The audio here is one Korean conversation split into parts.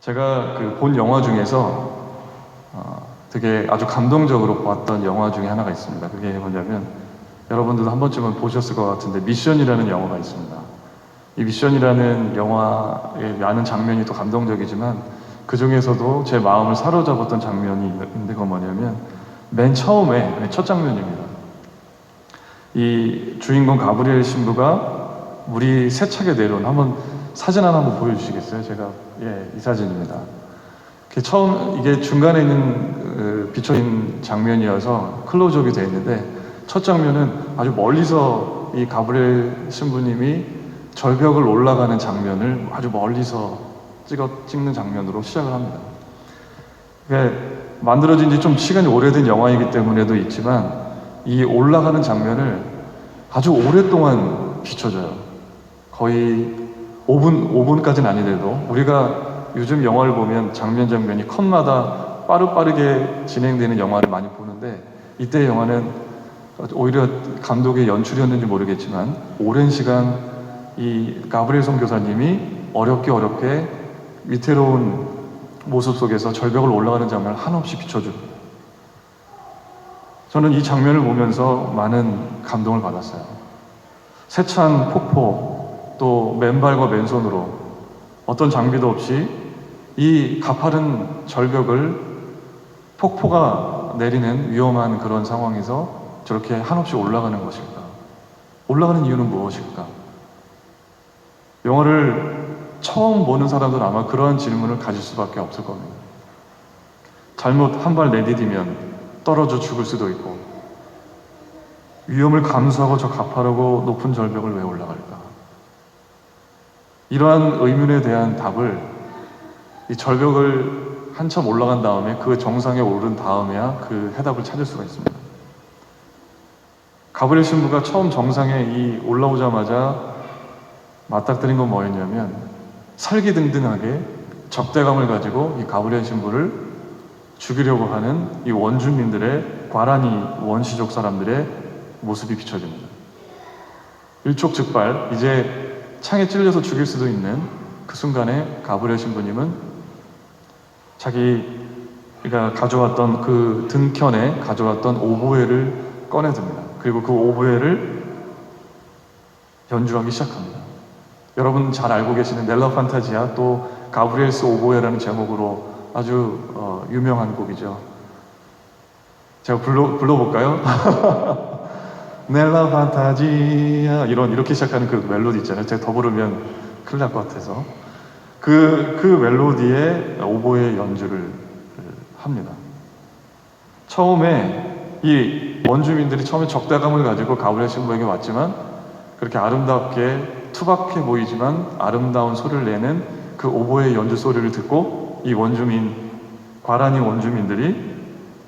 제가 그 본 영화 중에서 되게 아주 감동적으로 봤던 영화 중에 하나가 있습니다. 그게 뭐냐면 여러분들도 한 번쯤은 보셨을 것 같은데 미션이라는 영화가 있습니다. 이 미션이라는 영화의 많은 장면이 또 감동적이지만 그 중에서도 제 마음을 사로잡았던 장면이 있는데 그건 뭐냐면 맨 처음에 첫 장면입니다. 이 주인공 가브리엘 신부가 물이 세차게 내려온 한번 사진 하나 한번 보여주시겠어요? 제가 이 사진입니다. 이게 중간에 있는 비춰진 장면이어서 클로즈업이 되어 있는데 첫 장면은 아주 멀리서 이 가브리엘 신부님이 절벽을 올라가는 장면을 아주 멀리서 찍는 장면으로 시작을 합니다. 만들어진 지 좀 시간이 오래된 영화이기 때문에도 있지만 이 올라가는 장면을 아주 오랫동안 비춰줘요. 거의 5분까지는 아니더라도 우리가 요즘 영화를 보면 장면이 컷마다 빠르게 진행되는 영화를 많이 보는데 이때 영화는 오히려 감독의 연출이었는지 모르겠지만 오랜 시간 이 가브리엘 선교사님이 어렵게 위태로운 모습 속에서 절벽을 올라가는 장면을 한없이 비춰줍니다. 저는 이 장면을 보면서 많은 감동을 받았어요. 세찬 폭포, 또 맨발과 맨손으로 어떤 장비도 없이 이 가파른 절벽을 폭포가 내리는 위험한 그런 상황에서 저렇게 한없이 올라가는 것일까? 올라가는 이유는 무엇일까? 영화를 처음 보는 사람들은 아마 그러한 질문을 가질 수밖에 없을 겁니다. 잘못 한 발 내디디면 떨어져 죽을 수도 있고 위험을 감수하고 저 가파르고 높은 절벽을 왜 올라갈까? 이러한 의문에 대한 답을 이 절벽을 한참 올라간 다음에 그 정상에 오른 다음에야 그 해답을 찾을 수가 있습니다. 가브리엘 신부가 처음 정상에 올라오자마자 맞닥뜨린 건 뭐였냐면 설기등등하게 적대감을 가지고 이 가브리엘 신부를 죽이려고 하는 이 원주민들의 과라니 원시족 사람들의 모습이 비춰집니다. 일촉즉발 이제 창에 찔려서 죽일 수도 있는 그 순간에 가브리엘 신부님은 자기가 가져왔던 그 등켠에 가져왔던 오보에를 꺼내듭니다. 그리고 그 오보에를 연주하기 시작합니다. 여러분 잘 알고 계시는 넬라 판타지아 또 가브리엘스 오보에라는 제목으로 아주 유명한 곡이죠. 제가 불러볼까요? 넬라 판타지아 이렇게 시작하는 그 멜로디 있잖아요. 제가 더 부르면 큰일 날 것 같아서 그 멜로디에 오보에 연주를 합니다. 처음에 이 원주민들이 처음에 적대감을 가지고 가브리엘 신부에게 왔지만 그렇게 아름답게 투박해 보이지만 아름다운 소리를 내는 그 오보의 연주 소리를 듣고 이 과라니 원주민들이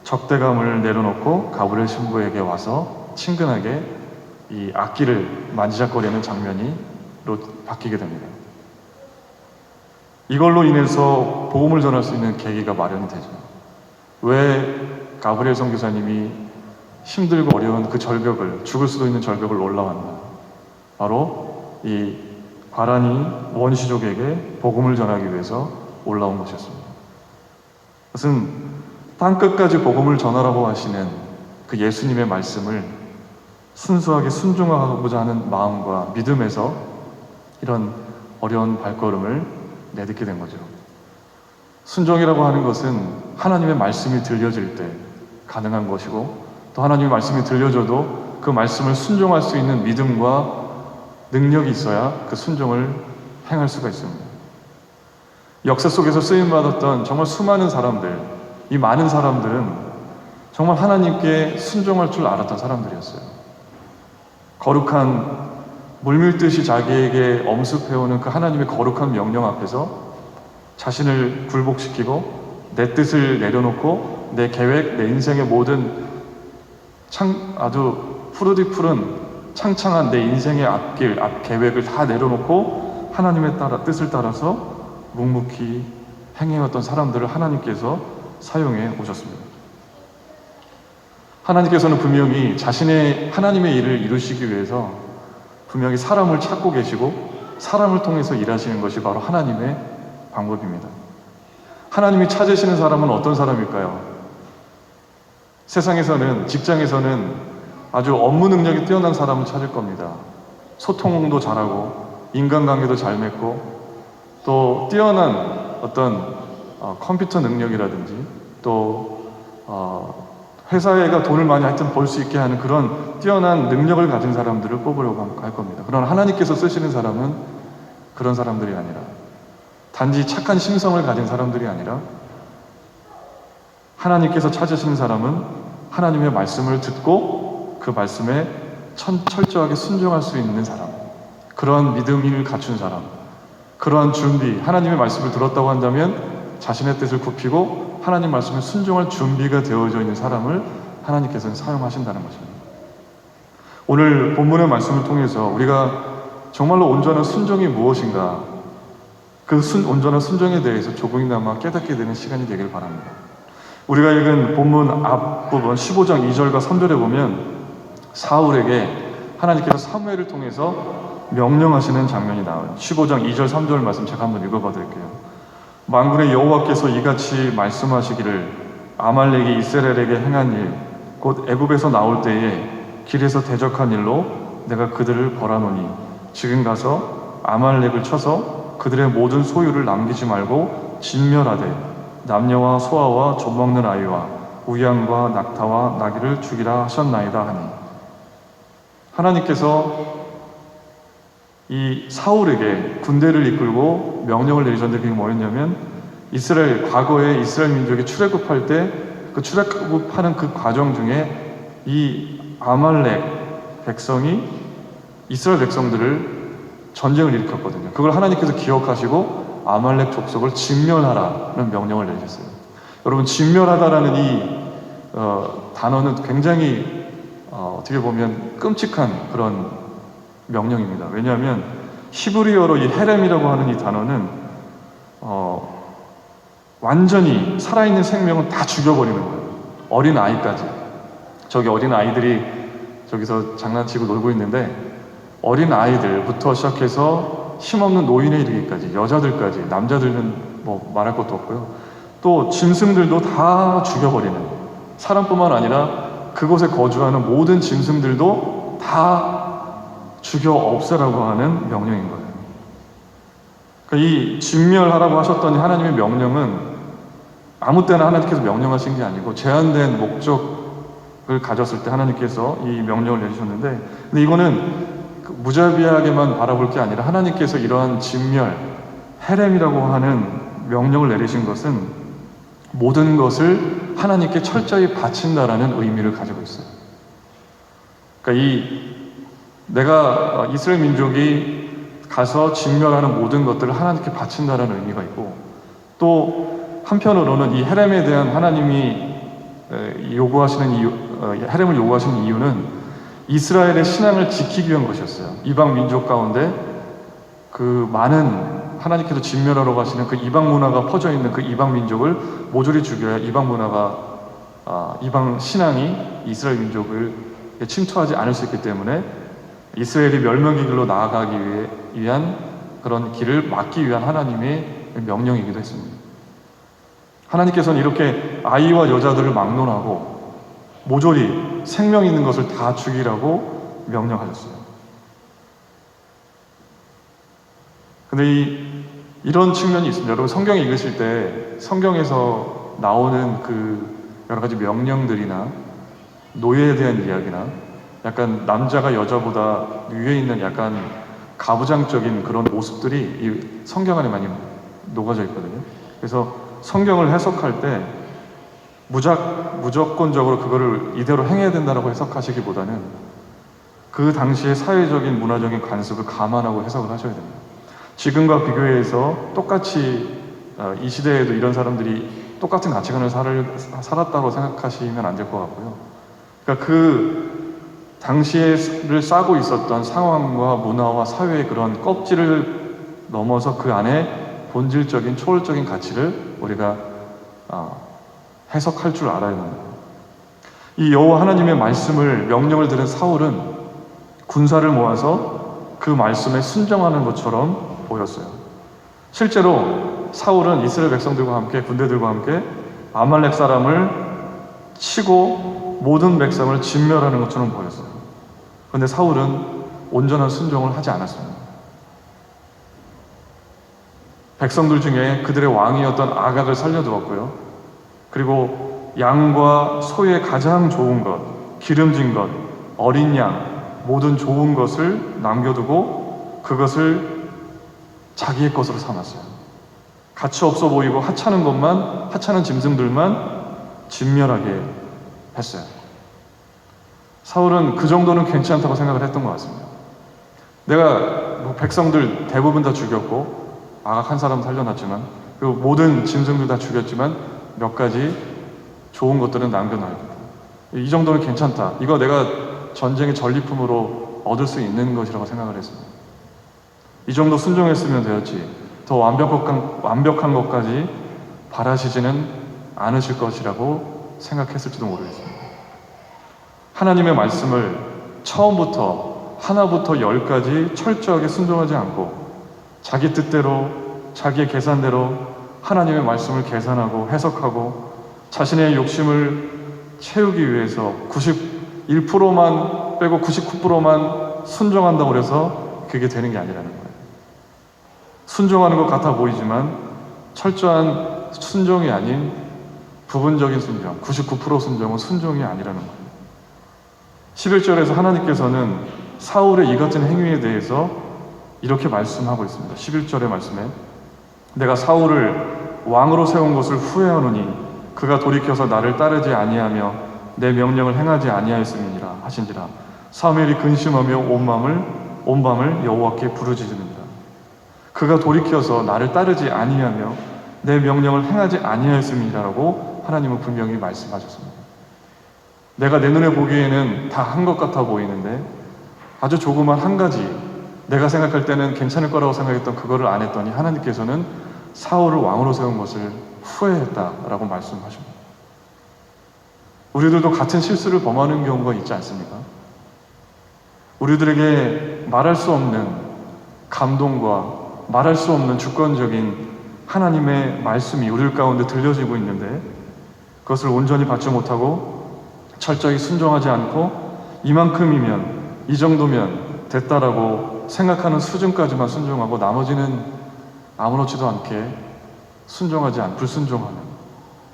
적대감을 내려놓고 가브리엘 신부에게 와서 친근하게 이 악기를 만지작거리는 장면으로 바뀌게 됩니다. 이걸로 인해서 복음을 전할 수 있는 계기가 마련이 되죠. 왜 가브리엘 선교사님이 힘들고 어려운 그 절벽을, 죽을 수도 있는 절벽을 올라왔나? 바로 이 과라니 원시족에게 복음을 전하기 위해서 올라온 것이었습니다. 그것은 땅끝까지 복음을 전하라고 하시는 그 예수님의 말씀을 순수하게 순종하고자 하는 마음과 믿음에서 이런 어려운 발걸음을 내딛게 된 거죠. 순종이라고 하는 것은 하나님의 말씀이 들려질 때 가능한 것이고 또 하나님의 말씀이 들려줘도 그 말씀을 순종할 수 있는 믿음과 능력이 있어야 그 순종을 행할 수가 있습니다. 역사 속에서 쓰임받았던 정말 수많은 사람들, 이 많은 사람들은 정말 하나님께 순종할 줄 알았던 사람들이었어요. 거룩한 물밀듯이 자기에게 엄습해오는 그 하나님의 거룩한 명령 앞에서 자신을 굴복시키고 내 뜻을 내려놓고 내 계획, 내 인생의 모든 아주 푸르디푸른 창창한 내 인생의 앞길, 앞계획을 다 내려놓고 하나님의 뜻을 따라서 묵묵히 행해왔던 사람들을 하나님께서 사용해 오셨습니다. 하나님께서는 분명히 하나님의 일을 이루시기 위해서 분명히 사람을 찾고 계시고 사람을 통해서 일하시는 것이 바로 하나님의 방법입니다. 하나님이 찾으시는 사람은 어떤 사람일까요? 세상에서는, 직장에서는 아주 업무 능력이 뛰어난 사람을 찾을 겁니다. 소통도 잘하고 인간관계도 잘 맺고 또 뛰어난 어떤 컴퓨터 능력이라든지 또 회사가 돈을 많이 하여튼 벌 수 있게 하는 그런 뛰어난 능력을 가진 사람들을 뽑으려고 할 겁니다. 그러나 하나님께서 쓰시는 사람은 그런 사람들이 아니라, 단지 착한 심성을 가진 사람들이 아니라, 하나님께서 찾으시는 사람은 하나님의 말씀을 듣고 그 말씀에 철저하게 순종할 수 있는 사람, 그러한 믿음을 갖춘 사람, 그러한 준비, 하나님의 말씀을 들었다고 한다면 자신의 뜻을 굽히고 하나님 말씀에 순종할 준비가 되어져 있는 사람을 하나님께서는 사용하신다는 것입니다. 오늘 본문의 말씀을 통해서 우리가 정말로 온전한 순종이 무엇인가, 그 온전한 순종에 대해서 조금이나마 깨닫게 되는 시간이 되길 바랍니다. 우리가 읽은 본문 앞부분 15장 2절과 3절에 보면 사울에게 하나님께서 사무엘을 통해서 명령하시는 장면이 나와요. 15장 2절 3절 말씀 제가 한번 읽어봐 드릴게요. 만군의 여호와께서 이같이 말씀하시기를 아말렉이 이스라엘에게 행한 일, 곧 애굽에서 나올 때에 길에서 대적한 일로 내가 그들을 벌하노니 지금 가서 아말렉을 쳐서 그들의 모든 소유를 남기지 말고 진멸하되 남녀와 소아와 젖먹는 아이와 우양과 낙타와 나귀를 죽이라 하셨나이다 하니, 하나님께서 이 사울에게 군대를 이끌고 명령을 내리셨는데 그게 뭐였냐면, 이스라엘, 과거에 이스라엘 민족이 출애굽할 때 그 출애굽하는 그 과정 중에 이 아말렉 백성이 이스라엘 백성들을 전쟁을 일으켰거든요. 그걸 하나님께서 기억하시고 아말렉 족속을 진멸하라는 명령을 내리셨어요. 여러분, 진멸하다라는 이 단어는 굉장히 어떻게 보면 끔찍한 그런 명령입니다. 왜냐하면 히브리어로 이 헤렘이라고 하는 이 단어는 완전히 살아있는 생명은 다 죽여버리는 거예요. 어린 아이까지. 저기 어린 아이들이 저기서 장난치고 놀고 있는데, 어린 아이들부터 시작해서 힘없는 노인에 이르기까지, 여자들까지, 남자들은 뭐 말할 것도 없고요. 또 짐승들도 다 죽여버리는, 사람뿐만 아니라 그곳에 거주하는 모든 짐승들도 다 죽여 없애라고 하는 명령인 거예요. 그러니까 이 진멸하라고 하셨던 하나님의 명령은 아무 때나 하나님께서 명령하신 게 아니고 제한된 목적을 가졌을 때 하나님께서 이 명령을 내리셨는데, 근데 이거는 무자비하게만 바라볼 게 아니라 하나님께서 이러한 진멸, 헤렘이라고 하는 명령을 내리신 것은 모든 것을 하나님께 철저히 바친다라는 의미를 가지고 있어요. 그러니까 내가 이스라엘 민족이 가서 진멸하는 모든 것들을 하나님께 바친다라는 의미가 있고, 또 한편으로는 이 헤렘에 대한 하나님이 요구하시는 헤렘을 요구하시는 이유는 이스라엘의 신앙을 지키기 위한 것이었어요. 이방 민족 가운데 그 많은 하나님께서 진멸하러 가시는 그 이방 문화가 퍼져 있는 그 이방 민족을 모조리 죽여야 이방 문화가 이방 신앙이 이스라엘 민족을 침투하지 않을 수 있기 때문에 이스라엘이 멸망의 길로 나아가기 위한 그런 길을 막기 위한 하나님의 명령이기도 했습니다. 하나님께서는 이렇게 아이와 여자들을 막론하고 모조리 생명 있는 것을 다 죽이라고 명령하셨어요. 근데 이런 측면이 있습니다. 여러분, 성경 읽으실 때 성경에서 나오는 그 여러 가지 명령들이나 노예에 대한 이야기나 약간 남자가 여자보다 위에 있는 약간 가부장적인 그런 모습들이 이 성경 안에 많이 녹아져 있거든요. 그래서 성경을 해석할 때 무조건적으로 그거를 이대로 행해야 된다고 해석하시기보다는 그 당시의 사회적인 문화적인 관습을 감안하고 해석을 하셔야 됩니다. 지금과 비교해서 똑같이 이 시대에도 이런 사람들이 똑같은 가치관을 살았다고 생각하시면 안 될 것 같고요. 그러니까 그 당시에를 싸고 있었던 상황과 문화와 사회의 그런 껍질을 넘어서 그 안에 본질적인 초월적인 가치를 우리가 해석할 줄 알아야 합니다. 이 여호와 하나님의 말씀을 명령을 들은 사울은 군사를 모아서 그 말씀에 순종하는 것처럼 보였어요. 실제로 사울은 이스라엘 백성들과 함께 군대들과 함께 아말렉 사람을 치고 모든 백성을 진멸하는 것처럼 보였어요. 그런데 사울은 온전한 순종을 하지 않았습니다. 백성들 중에 그들의 왕이었던 아각을 살려두었고요. 그리고 양과 소의 가장 좋은 것, 기름진 것, 어린 양, 모든 좋은 것을 남겨두고 그것을 자기의 것으로 삼았어요. 가치 없어 보이고 하찮은 짐승들만 진멸하게 했어요. 사울은 그 정도는 괜찮다고 생각을 했던 것 같습니다. 내가 백성들 대부분 다 죽였고 아각 한 사람 살려놨지만 그리고 모든 짐승들 다 죽였지만 몇 가지 좋은 것들은 남겨놔야겠다. 이 정도는 괜찮다. 이거 내가 전쟁의 전리품으로 얻을 수 있는 것이라고 생각을 했습니다. 이 정도 순종했으면 되었지 더 완벽한 것까지 바라시지는 않으실 것이라고 생각했을지도 모르겠습니다. 하나님의 말씀을 처음부터 하나부터 열까지 철저하게 순종하지 않고 자기 뜻대로 자기의 계산대로 하나님의 말씀을 계산하고 해석하고 자신의 욕심을 채우기 위해서 91%만 빼고 99%만 순종한다고 해서 그게 되는 게 아니라는 거예요. 순종하는 것 같아 보이지만 철저한 순종이 아닌 부분적인 순종, 99% 순종은 순종이 아니라는 거예요. 11절에서 하나님께서는 사울의 이 같은 행위에 대해서 이렇게 말씀하고 있습니다. 11절의 말씀에 내가 사울을 왕으로 세운 것을 후회하노니 그가 돌이켜서 나를 따르지 아니하며 내 명령을 행하지 아니하였음이니라 하신지라. 사무엘이 근심하며 온 밤을 여호와께 부르짖습니다. 그가 돌이켜서 나를 따르지 아니하며 내 명령을 행하지 아니하였음이라고 하나님은 분명히 말씀하셨습니다. 내가 내 눈에 보기에는 다 한 것 같아 보이는데 아주 조그만 한 가지 내가 생각할 때는 괜찮을 거라고 생각했던 그거를 안 했더니 하나님께서는 사울을 왕으로 세운 것을 후회했다라고 말씀하십니다. 우리들도 같은 실수를 범하는 경우가 있지 않습니까? 우리들에게 말할 수 없는 감동과 말할 수 없는 주권적인 하나님의 말씀이 우리 가운데 들려지고 있는데 그것을 온전히 받지 못하고 철저히 순종하지 않고 이만큼이면 이 정도면 됐다라고 생각하는 수준까지만 순종하고 나머지는 아무렇지도 않게 불순종하는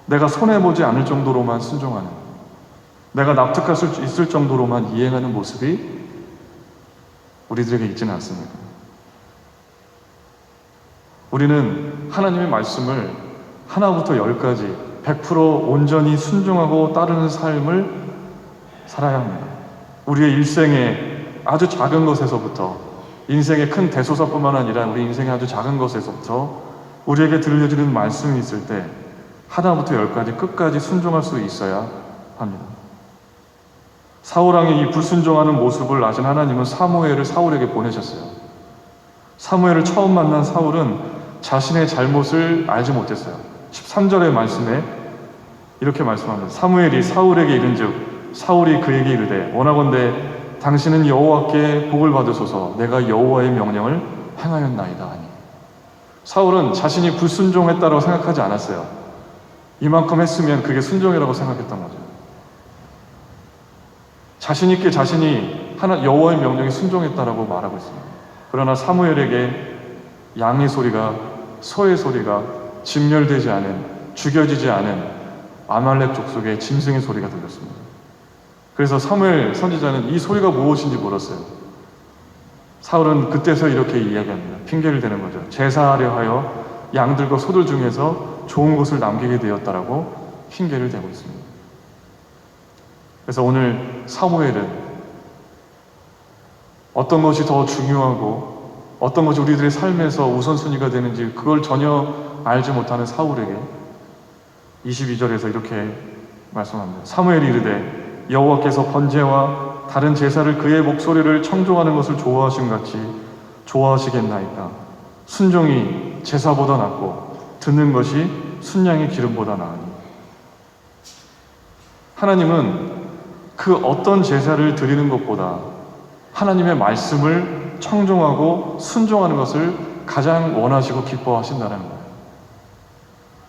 내가 손해보지 않을 정도로만 순종하는 내가 납득할 수 있을 정도로만 이행하는 모습이 우리들에게 있지는 않습니다. 우리는 하나님의 말씀을 하나부터 열까지 100% 온전히 순종하고 따르는 삶을 살아야 합니다. 우리의 일생의 아주 작은 것에서부터 인생의 큰 대소사뿐만 아니라 우리 인생의 아주 작은 것에서부터 우리에게 들려지는 말씀이 있을 때 하나부터 열까지 끝까지 순종할 수 있어야 합니다. 사울왕의 이 불순종하는 모습을 아신 하나님은 사무엘을 사울에게 보내셨어요. 사무엘을 처음 만난 사울은 자신의 잘못을 알지 못했어요. 13절의 말씀에 이렇게 말씀합니다. 사무엘이 사울에게 이른즉 사울이 그에게 이르되 원하건대 당신은 여호와께 복을 받으소서 내가 여호와의 명령을 행하였나이다 하니. 사울은 자신이 불순종했다고 생각하지 않았어요. 이만큼 했으면 그게 순종이라고 생각했던 거죠. 자신 있게 자신이 여호와의 명령에 순종했다라고 말하고 있습니다. 그러나 사무엘에게 양의 소리가 소의 소리가 진멸되지 않은 죽여지지 않은 아말렉 족속의 짐승의 소리가 들렸습니다. 그래서 사무엘 선지자는 이 소리가 무엇인지 물었어요. 사울은 그때서 이렇게 이야기합니다. 핑계를 대는 거죠. 제사하려 하여 양들과 소들 중에서 좋은 것을 남기게 되었다라고 핑계를 대고 있습니다. 그래서 오늘 사무엘은 어떤 것이 더 중요하고 어떤 것이 우리들의 삶에서 우선순위가 되는지 그걸 전혀 알지 못하는 사울에게 22절에서 이렇게 말씀합니다. 사무엘이 이르되 여호와께서 번제와 다른 제사를 그의 목소리를 청종하는 것을 좋아하신 같이 좋아하시겠나이까. 순종이 제사보다 낫고 듣는 것이 순양의 기름보다 나으니. 하나님은 그 어떤 제사를 드리는 것보다 하나님의 말씀을 청종하고 순종하는 것을 가장 원하시고 기뻐하신다는 거예요.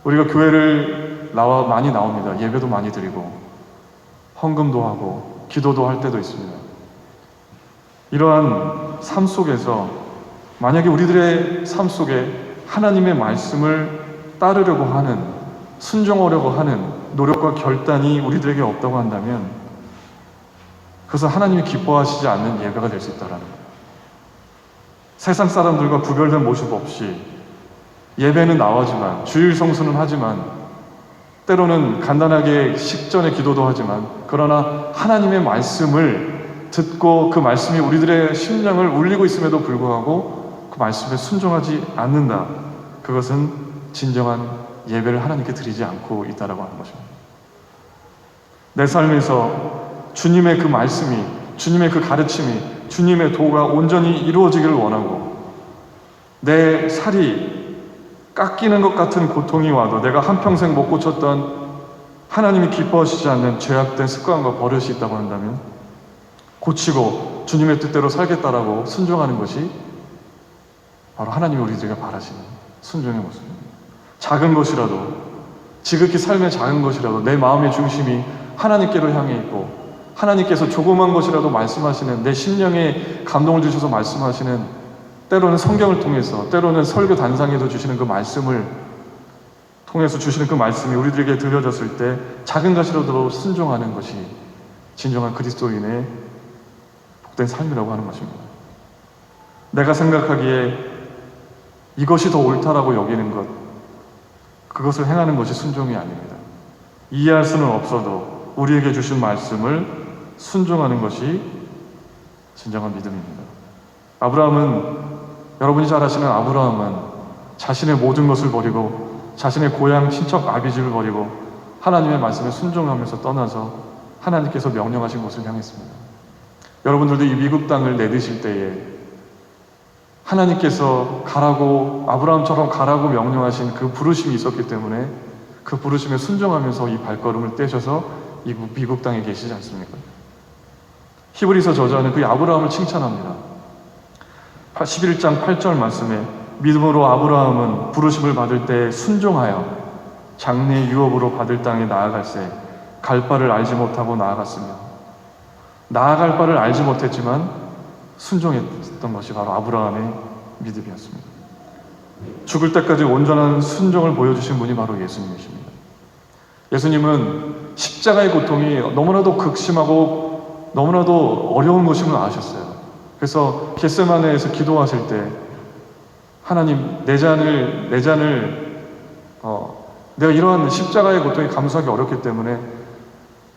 우리가 교회를 많이 나옵니다. 예배도 많이 드리고 헌금도 하고 기도도 할 때도 있습니다. 이러한 삶 속에서 만약에 우리들의 삶 속에 하나님의 말씀을 따르려고 하는, 순종하려고 하는 노력과 결단이 우리들에게 없다고 한다면 그것은 하나님이 기뻐하시지 않는 예배가 될 수 있다는 거예요. 세상 사람들과 구별된 모습 없이 예배는 나오지만, 주일 성수는 하지만, 때로는 간단하게 식전에 기도도 하지만, 그러나 하나님의 말씀을 듣고 그 말씀이 우리들의 심령을 울리고 있음에도 불구하고 그 말씀에 순종하지 않는다. 그것은 진정한 예배를 하나님께 드리지 않고 있다라고 하는 것입니다. 내 삶에서 주님의 그 말씀이, 주님의 그 가르침이, 주님의 도가 온전히 이루어지기를 원하고, 내 살이 깎이는 것 같은 고통이 와도 내가 한평생 못 고쳤던 하나님이 기뻐하시지 않는 죄악된 습관과 버릇이 있다고 한다면 고치고 주님의 뜻대로 살겠다라고 순종하는 것이 바로 하나님이 우리들에게 바라시는 순종의 모습입니다. 작은 것이라도, 지극히 삶의 작은 것이라도 내 마음의 중심이 하나님께로 향해 있고, 하나님께서 조그만 것이라도 말씀하시는, 내 심령에 감동을 주셔서 말씀하시는, 때로는 성경을 통해서, 때로는 설교 단상에도 주시는 그 말씀을 통해서 주시는 그 말씀이 우리들에게 들려졌을 때 작은 것이라도 순종하는 것이 진정한 그리스도인의 복된 삶이라고 하는 것입니다. 내가 생각하기에 이것이 더 옳다라고 여기는 것, 그것을 행하는 것이 순종이 아닙니다. 이해할 수는 없어도 우리에게 주신 말씀을 순종하는 것이 진정한 믿음입니다. 여러분이 잘 아시는 아브라함은 자신의 모든 것을 버리고 자신의 고향 친척 아비집을 버리고 하나님의 말씀에 순종하면서 떠나서 하나님께서 명령하신 곳을 향했습니다. 여러분들도 이 미국 땅을 내드실 때에 하나님께서 가라고, 아브라함처럼 가라고 명령하신 그 부르심이 있었기 때문에 그 부르심에 순종하면서 이 발걸음을 떼셔서 이 미국 땅에 계시지 않습니까? 히브리서 저자는 그 아브라함을 칭찬합니다. 11장 8절 말씀에 믿음으로 아브라함은 부르심을 받을 때 순종하여 장래 유업으로 받을 땅에 나아갈새 갈 바를 알지 못하고 나아갔으며, 나아갈 바를 알지 못했지만 순종했던 것이 바로 아브라함의 믿음이었습니다. 죽을 때까지 온전한 순종을 보여주신 분이 바로 예수님이십니다. 예수님은 십자가의 고통이 너무나도 극심하고 너무나도 어려운 것임을 아셨어요. 그래서 겟세마네에서 기도하실 때 하나님, 내 잔을 내가 이러한 십자가의 고통이 감수하기 어렵기 때문에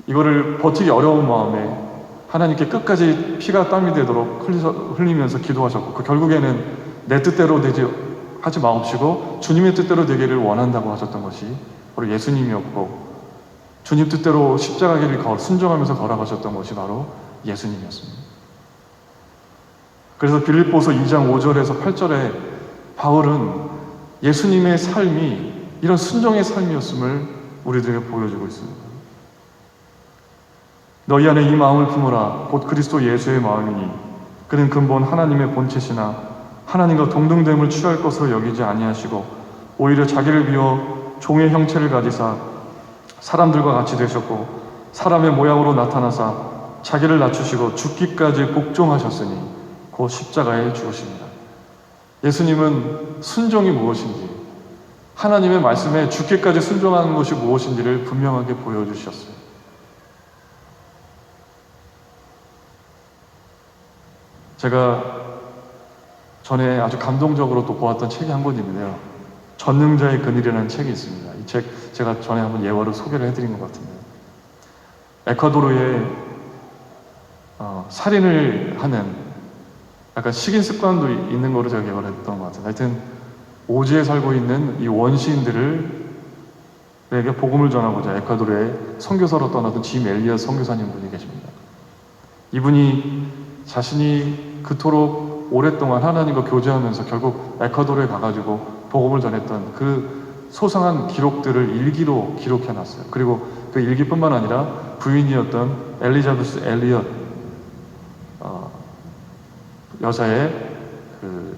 이거를 버티기 어려운 마음에 하나님께 끝까지 피가 땀이 되도록 흘리면서 기도하셨고, 그 결국에는 내 뜻대로 하지 마옵시고 주님의 뜻대로 되기를 원한다고 하셨던 것이 바로 예수님이었고, 주님 뜻대로 십자가 길을 순종하면서 걸어가셨던 것이 바로 예수님이었습니다. 그래서 빌립보서 2장 5절에서 8절에 바울은 예수님의 삶이 이런 순종의 삶이었음을 우리들에게 보여주고 있습니다. 너희 안에 이 마음을 품으라 곧 그리스도 예수의 마음이니 그는 근본 하나님의 본체시나 하나님과 동등됨을 취할 것으로 여기지 아니하시고 오히려 자기를 비워 종의 형체를 가지사 사람들과 같이 되셨고 사람의 모양으로 나타나사 자기를 낮추시고 죽기까지 복종하셨으니 곧 십자가에 죽으십니다. 예수님은 순종이 무엇인지, 하나님의 말씀에 죽기까지 순종하는 것이 무엇인지를 분명하게 보여주셨어요. 제가 전에 아주 감동적으로 또 보았던 책이 한 권인데요. 전능자의 그늘이라는 책이 있습니다. 이 책 제가 전에 한번 예화로 소개를 해드린 것 같은데, 에콰도르에 살인을 하는 약간 식인 습관도 있는 거로 제가 기억을 했던 것 같아요. 하여튼 오지에 살고 있는 이 원시인들에게 복음을 전하고자 에콰도르에 선교사로 떠나던 짐 엘리엇 선교사님 분이 계십니다. 이분이 자신이 그토록 오랫동안 하나님과 교제하면서 결국 에콰도르에 가가지고 복음을 전했던 그 소상한 기록들을 일기로 기록해놨어요. 그리고 그 일기뿐만 아니라 부인이었던 엘리자베스 엘리엇 여자의 그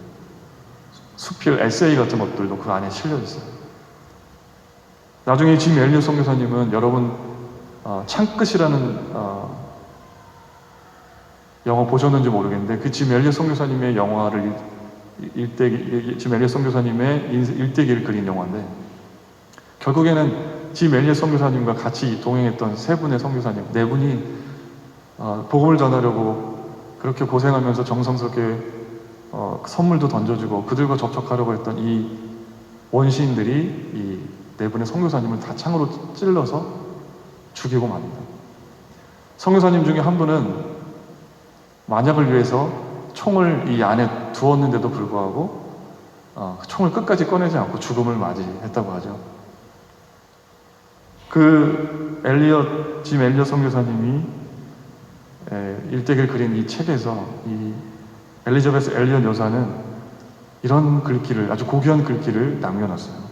수필 에세이 같은 것들도 그 안에 실려 있어요. 나중에 짐 엘리엇 선교사님은 여러분 창끝이라는 영화 보셨는지 모르겠는데 그 짐 엘리엇 선교사님의 영화를 짐 엘리엇 선교사님의 일대기를 그린 영화인데 결국에는 짐 엘리엇 선교사님과 같이 동행했던 세 분의 선교사님, 네 분이 복음을 전하려고 그렇게 고생하면서 정성스럽게 선물도 던져주고 그들과 접촉하려고 했던 이 원시인들이 이 네 분의 선교사님을 다 창으로 찔러서 죽이고 맙니다. 선교사님 중에 한 분은 만약을 위해서 총을 이 안에 두었는데도 불구하고 그 총을 끝까지 꺼내지 않고 죽음을 맞이했다고 하죠. 그 짐 엘리엇 선교사님이 일대기를 그린 이 책에서 이 엘리자베스 엘리엇 여사는 이런 글귀를, 아주 고귀한 글귀를 남겨놨어요.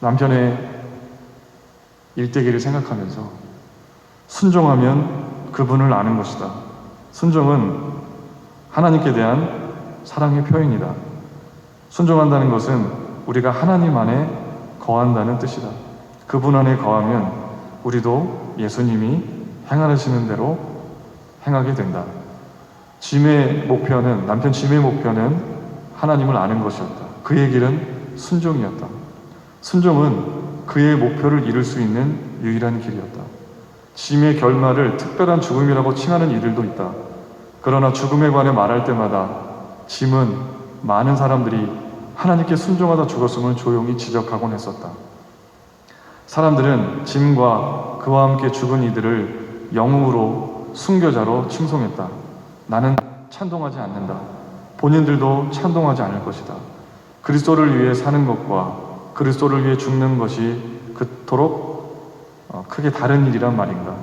남편의 일대기를 생각하면서 순종하면 그분을 아는 것이다. 순종은 하나님께 대한 사랑의 표현이다. 순종한다는 것은 우리가 하나님 안에 거한다는 뜻이다. 그분 안에 거하면 우리도 예수님이 행하시는 대로 행하게 된다. 남편 짐의 목표는 하나님을 아는 것이었다. 그의 길은 순종이었다. 순종은 그의 목표를 이룰 수 있는 유일한 길이었다. 짐의 결말을 특별한 죽음이라고 칭하는 이들도 있다. 그러나 죽음에 관해 말할 때마다 짐은 많은 사람들이 하나님께 순종하다 죽었음을 조용히 지적하곤 했었다. 사람들은 짐과 그와 함께 죽은 이들을 영웅으로 순교자로 칭송했다. 나는 찬동하지 않는다. 본인들도 찬동하지 않을 것이다. 그리스도를 위해 사는 것과 그리스도를 위해 죽는 것이 그토록 크게 다른 일이란 말인가?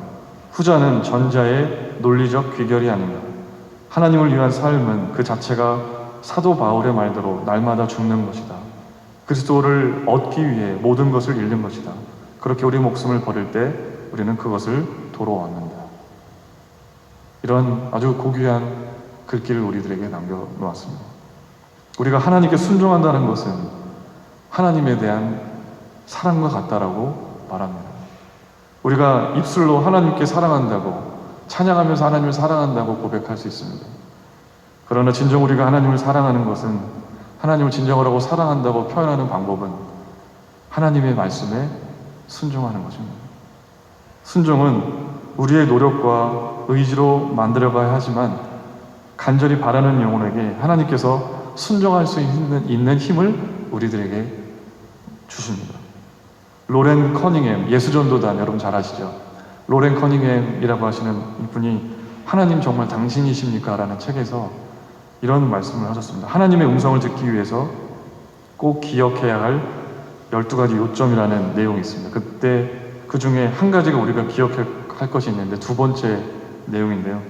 후자는 전자의 논리적 귀결이 아닌가? 하나님을 위한 삶은 그 자체가 사도 바울의 말대로 날마다 죽는 것이다. 그리스도를 얻기 위해 모든 것을 잃는 것이다. 그렇게 우리 목숨을 버릴 때 우리는 그것을 도로 얻는다. 이런 아주 고귀한 글귀를 우리들에게 남겨놓았습니다. 우리가 하나님께 순종한다는 것은 하나님에 대한 사랑과 같다라고 말합니다. 우리가 입술로 하나님께 사랑한다고, 찬양하면서 하나님을 사랑한다고 고백할 수 있습니다. 그러나 진정 우리가 하나님을 사랑하는 것은, 하나님을 진정으로 사랑한다고 표현하는 방법은 하나님의 말씀에 순종하는 것입니다. 순종은 우리의 노력과 의지로 만들어가야 하지만 간절히 바라는 영혼에게 하나님께서 순종할 수 있는 힘을 우리들에게 주십니다. 로렌 커닝햄, 예수전도단 여러분 잘 아시죠? 로렌 커닝햄이라고 하시는 이분이 하나님 정말 당신이십니까? 라는 책에서 이런 말씀을 하셨습니다. 하나님의 음성을 듣기 위해서 꼭 기억해야 할 12가지 요점이라는 내용이 있습니다. 그때 그 중에 한 가지가 우리가 기억할 것이 있는데 두 번째 내용인데요.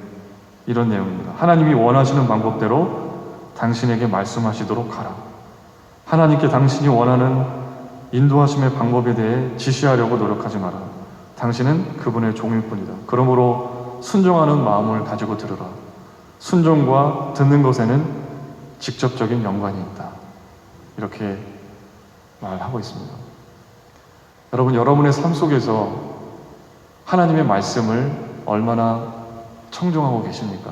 이런 내용입니다. 하나님이 원하시는 방법대로 당신에게 말씀하시도록 하라. 하나님께 당신이 원하는 인도하심의 방법에 대해 지시하려고 노력하지 마라. 당신은 그분의 종일 뿐이다. 그러므로 순종하는 마음을 가지고 들으라. 순종과 듣는 것에는 직접적인 연관이 있다. 이렇게 말하고 있습니다. 여러분, 여러분의 삶 속에서 하나님의 말씀을 얼마나 청종하고 계십니까?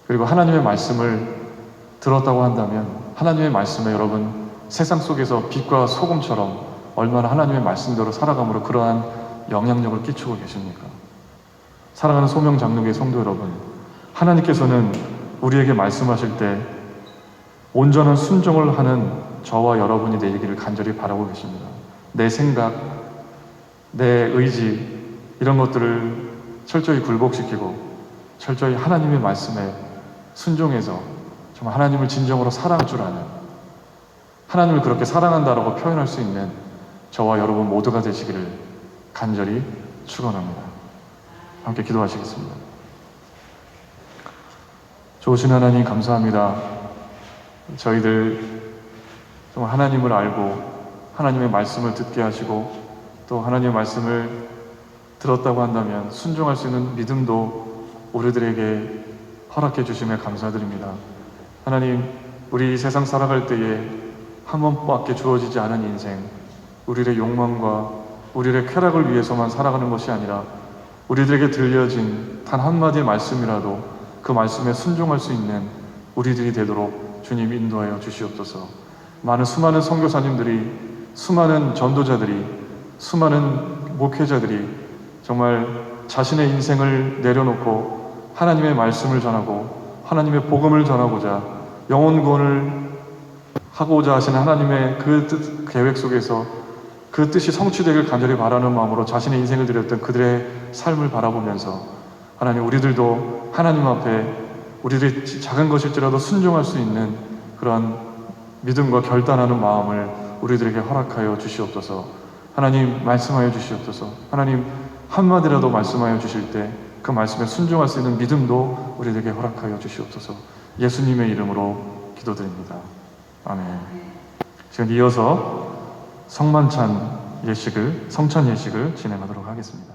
그리고 하나님의 말씀을 들었다고 한다면 하나님의 말씀에 여러분 세상 속에서 빛과 소금처럼 얼마나 하나님의 말씀대로 살아감으로 그러한 영향력을 끼치고 계십니까? 사랑하는 소명장로교회 성도 여러분, 하나님께서는 우리에게 말씀하실 때 온전한 순종을 하는 저와 여러분이 되기를 간절히 바라고 계십니다. 내 생각, 내 의지 이런 것들을 철저히 굴복시키고 철저히 하나님의 말씀에 순종해서 정말 하나님을 진정으로 사랑할 줄 아는, 하나님을 그렇게 사랑한다라고 표현할 수 있는 저와 여러분 모두가 되시기를 간절히 축원합니다. 함께 기도하시겠습니다. 좋으신 하나님 감사합니다. 저희들 정말 하나님을 알고 하나님의 말씀을 듣게 하시고 또 하나님의 말씀을 들었다고 한다면 순종할 수 있는 믿음도 우리들에게 허락해 주심에 감사드립니다. 하나님, 우리 세상 살아갈 때에 한 번밖에 주어지지 않은 인생, 우리의 욕망과 우리의 쾌락을 위해서만 살아가는 것이 아니라 우리들에게 들려진 단 한마디의 말씀이라도 그 말씀에 순종할 수 있는 우리들이 되도록 주님 인도하여 주시옵소서. 수많은 선교사님들이, 수많은 전도자들이, 수많은 목회자들이 정말 자신의 인생을 내려놓고 하나님의 말씀을 전하고 하나님의 복음을 전하고자 영혼 구원을 하고자 하시는 하나님의 그 뜻, 계획 속에서 그 뜻이 성취되길 간절히 바라는 마음으로 자신의 인생을 드렸던 그들의 삶을 바라보면서 하나님, 우리들도 하나님 앞에 우리들이 작은 것일지라도 순종할 수 있는 그런 믿음과 결단하는 마음을 우리들에게 허락하여 주시옵소서. 하나님, 말씀하여 주시옵소서. 하나님, 한마디라도 말씀하여 주실 때 그 말씀에 순종할 수 있는 믿음도 우리들에게 허락하여 주시옵소서. 예수님의 이름으로 기도드립니다. 아멘. 지금 이어서 성찬 예식을 진행하도록 하겠습니다.